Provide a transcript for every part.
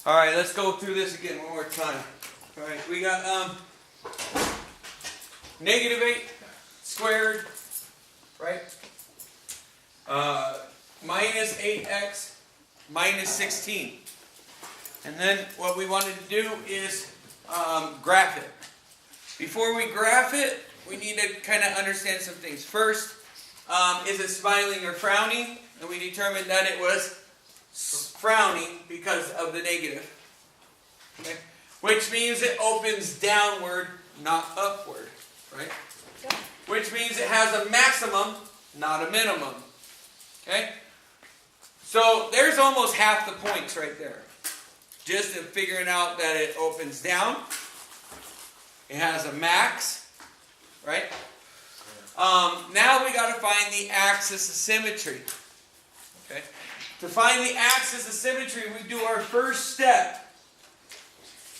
All right, let's go through this again one more time. All right, we got negative 8 squared, right? Minus 8x minus 16. And then what we wanted to do is graph it. Before we graph it, we need to kind of understand some things. First, is it smiling or frowning? And we determined that it was frowning because of the negative. Okay? Which means it opens downward, not upward. Right? Yeah. Which means it has a maximum, not a minimum. Okay? So there's almost half the points right there. Just in figuring out that it opens down. It has a max. Right? Now we got to find the axis of symmetry. Okay? To find the axis of symmetry, we do our first step.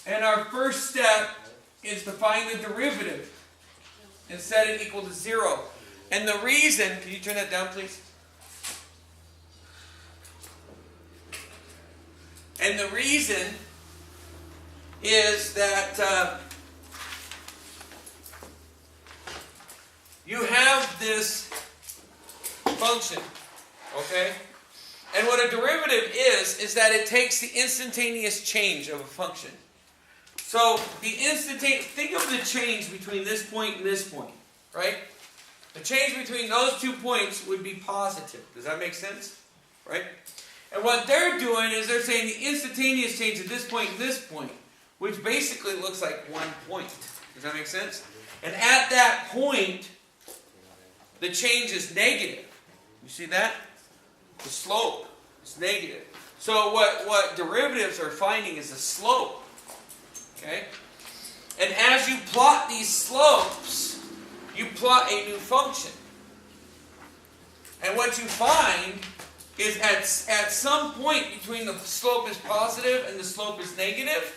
And our first step is to find the derivative and set it equal to 0. And the reason, can you turn that down, please? And the reason is that you have this function, okay? And what a derivative is that it takes the instantaneous change of a function. So the instantaneous, think of the change between this point and this point, right? The change between those 2 points would be positive. Does that make sense? Right? And what they're doing is they're saying the instantaneous change at this point and this point, which basically looks like 1 point. Does that make sense? And at that point, the change is negative. You see that? The slope is negative. So what derivatives are finding is the slope. Okay? And as you plot these slopes, you plot a new function. And what you find is at some point between the slope is positive and the slope is negative,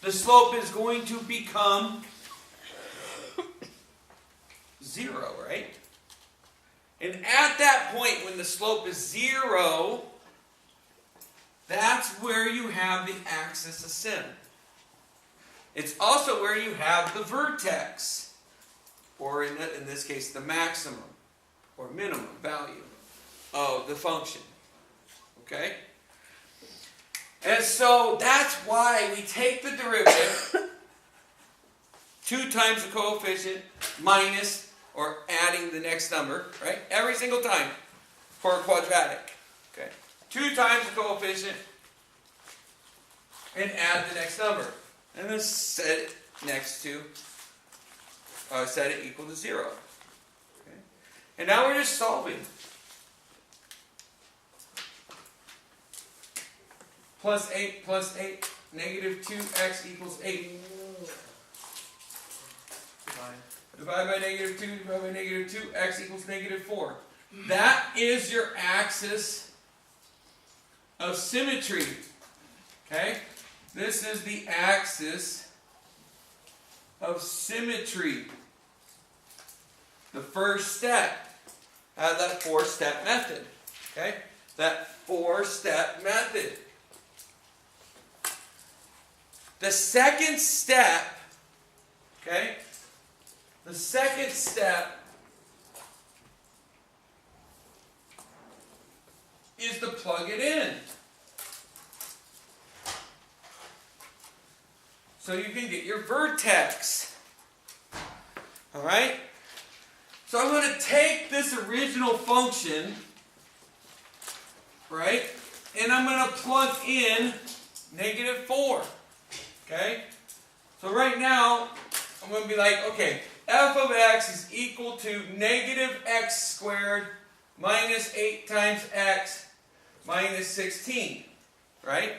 the slope is going to become 0, right? And at that point, when the slope is 0, that's where you have the axis of sym. It's also where you have the vertex, or in this case, the maximum or minimum value of the function. Okay? And so that's why we take the derivative, 2 times the coefficient, minus or adding the next number, right? Every single time for a quadratic. Okay? 2 times the coefficient and add the next number. And then set it next to, set it equal to 0. Okay? And now we're just solving. Plus 8, negative 2x equals 8. Divide by negative 2, divide by negative 2, x equals negative 4. That is your axis of symmetry. Okay? This is the axis of symmetry. The first step. That 4-step method. Okay? That 4-step method. The second step, okay? The second step is to plug it in. So you can get your vertex. Alright? So I'm going to take this original function, right? And I'm going to plug in negative 4. Okay? So right now, I'm going to be like, okay, f of x is equal to negative x squared minus 8 times x minus 16. Right?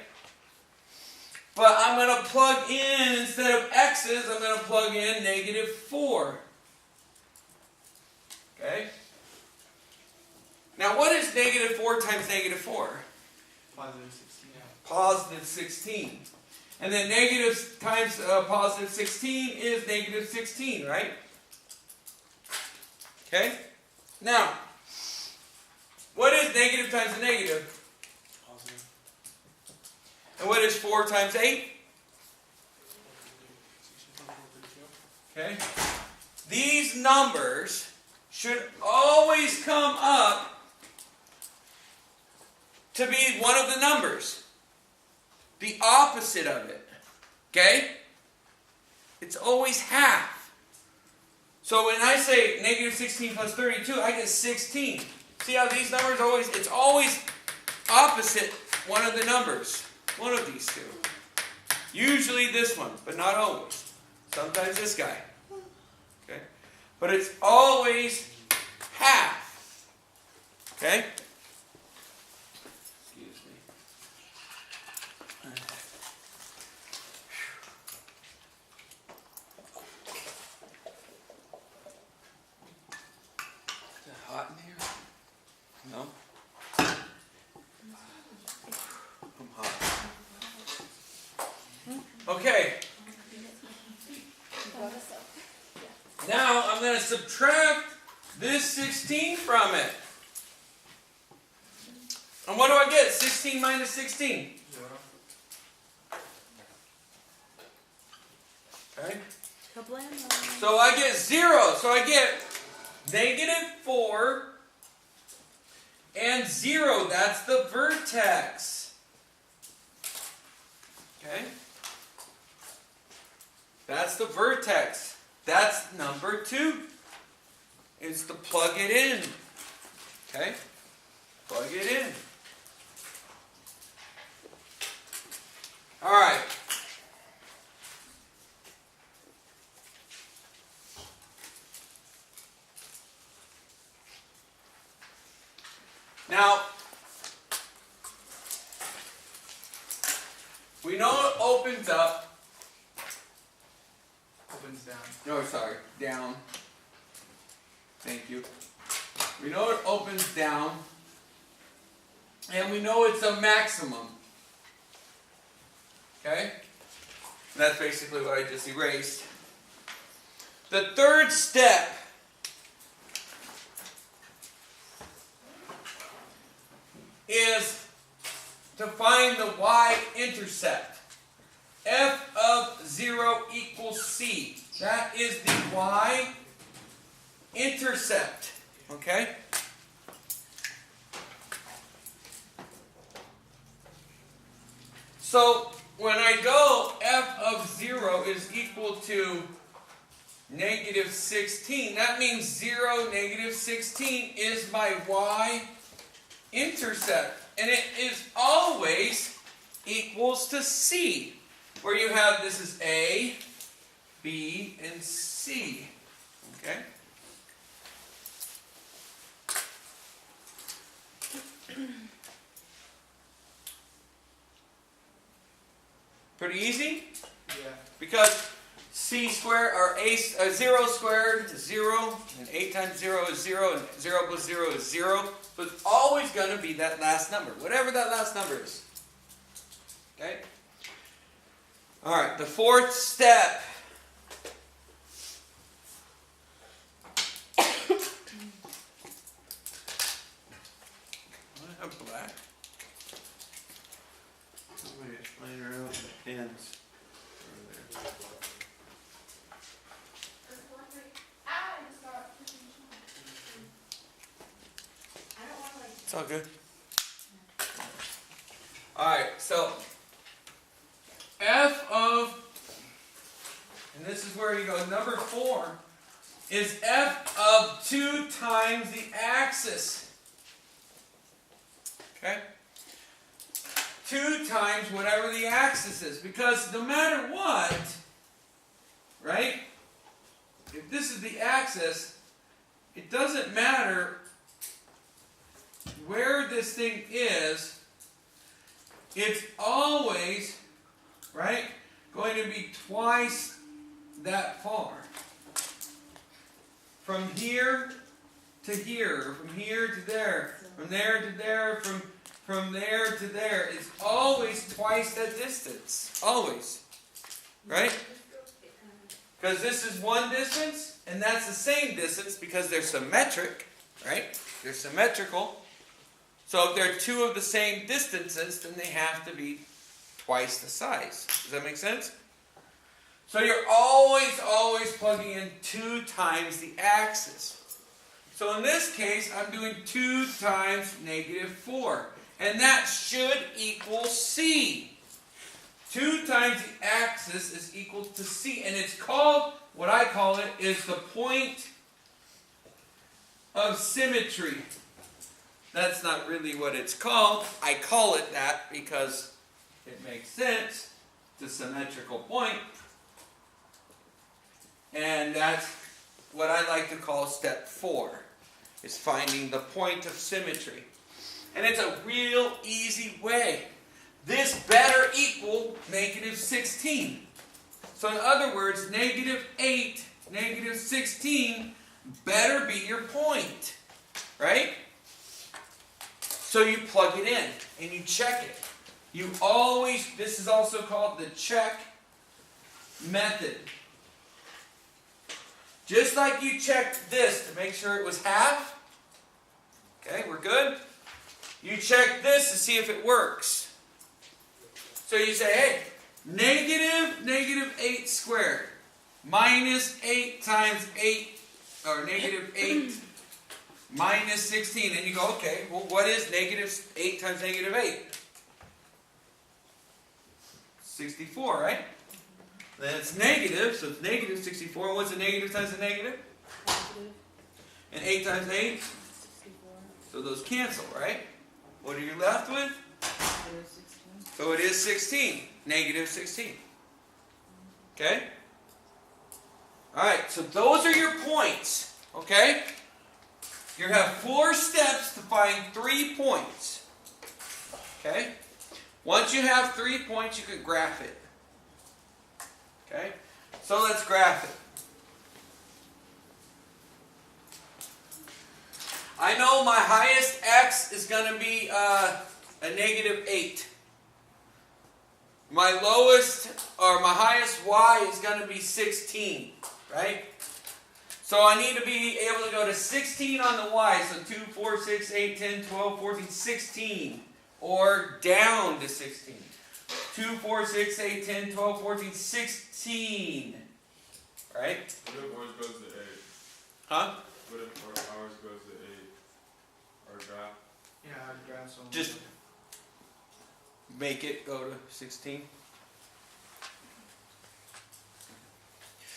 But I'm going to plug in, instead of x's, I'm going to plug in negative 4. Okay? Now what is negative 4 times negative 4? Positive 16. Positive 16. And then negative times positive 16 is negative 16, right? Okay? Now, what is negative times a negative? Positive. And what is 4 times 8? Okay. These numbers should always come up to be one of the numbers. The opposite of it. Okay? It's always half. So when I say negative 16 plus 32, I get 16. See how these numbers always, it's always opposite one of the numbers. One of these two. Usually this one, but not always. Sometimes this guy. Okay? But it's always half. Okay? Excuse me. Is it hot in here? No? I'm hot. Okay. Now I'm going to subtract this 16 from it. And what do I get? 16 minus 16. Okay. So I get 0. So I get negative 4 and 0. That's the vertex. Okay. That's the vertex. That's number 2. It's to plug it in. Okay? Plug it in. Alright. Now, we know it opens up. Opens down. No, sorry, down. Thank you. We know it opens down. And we know it's a maximum. Okay? That's basically what I just erased. The third step is to find the y-intercept. F of 0 equals c. That is the y-intercept. Okay? So, when I go f of 0 is equal to negative 16, that means 0, negative 16 is my y-intercept. And it is always equals to c. Where you have, this is A, B, and C. Okay? Pretty easy? Yeah. Because C squared, or 0 squared is 0, and 8 times 0 is 0, and 0 plus 0 is 0. So it's always going to be that last number, whatever that last number is. Okay? Alright, the fourth step. I have black. Somebody laying around with the pens. It's all good. Alright, so f of, and this is where you go, number 4 is f of 2 times the axis. Okay? 2 times whatever the axis is. Because no matter what, right? If this is the axis, it doesn't matter where this thing is, it's always, right, going to be twice that far. From here to here, from here to there, from there to there, from there to there. It's always twice that distance. Always. Right? Because this is one distance, and that's the same distance because they're symmetric. Right? They're symmetrical. So if they're two of the same distances, then they have to be twice the size. Does that make sense? So you're always plugging in 2 times the axis. So in this case, I'm doing 2 times -4. And that should equal C. 2 times the axis is equal to C. And it's called, what I call it, is the point of symmetry. That's not really what it's called. I call it that because it makes sense. It's a symmetrical point. And that's what I like to call step 4, is finding the point of symmetry. And it's a real easy way. This better equal -16. So in other words, -8, -16 better be your point. Right? So you plug it in and you check it. You always, this is also called the check method. Just like you checked this to make sure it was half. Okay, we're good. You check this to see if it works. So you say, hey, -8 squared minus 8 times 8, or -8 minus 16. And you go, okay, well, what is -8 times -8? 64, right? Then it's negative, so it's -64. What's a negative times a negative? Positive. And 8 times 8? 64. So those cancel, right? What are you left with? Negative 16. So it is 16. -16. Okay? Alright, so those are your points. Okay? You have 4 steps to find 3 points. Okay? Once you have 3 points, you can graph it. Okay? So let's graph it. I know my highest x is going to be a -8. My lowest, or my highest y is going to be 16. Right? So I need to be able to go to 16 on the y. So 2, 4, 6, 8, 10, 12, 14, 16. Or down to 16. 2, 4, 6, 8, 10, 12, 14, 16. Right? What if ours goes to 8? Huh? What if ours goes to 8? Our graph? Yeah, I'd grab some. Just make it go to 16.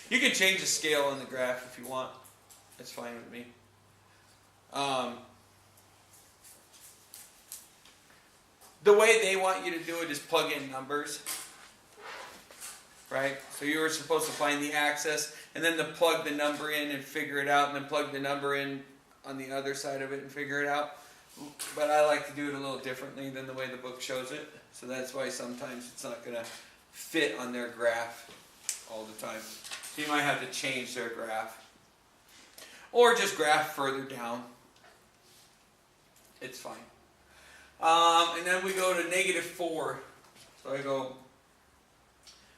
You can change the scale on the graph if you want. That's fine with me. The way they want you to do it is plug in numbers. Right? So you were supposed to find the axis and then to plug the number in and figure it out, and then plug the number in on the other side of it and figure it out. But I like to do it a little differently than the way the book shows it. So that's why sometimes it's not going to fit on their graph all the time. So you might have to change their graph. Or just graph further down. It's fine. And then we go to -4. So I go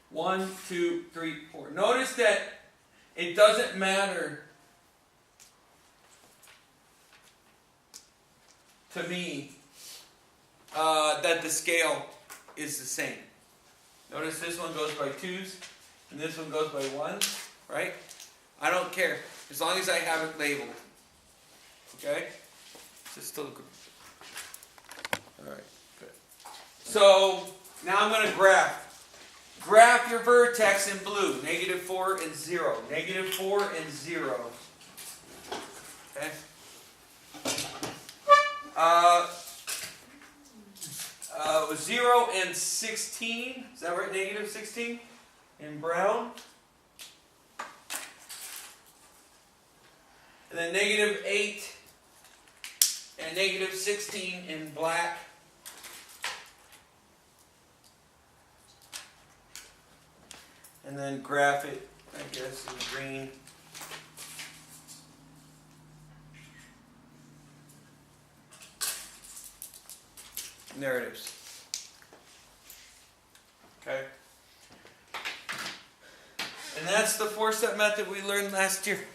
1, 2, 3, 4. Notice that it doesn't matter to me that the scale is the same. Notice this one goes by 2s and this one goes by 1s, right? I don't care as long as I have it labeled. Okay? So it's still good. Alright, good. So now I'm going to graph. Graph your vertex in blue. -4 and 0. -4 and 0. Okay? 0 and 16. Is that right? -16 in brown. And then -8 and -16 in black. And then graph it, I guess, in green. And there it is. Okay? And that's the 4-step method we learned last year.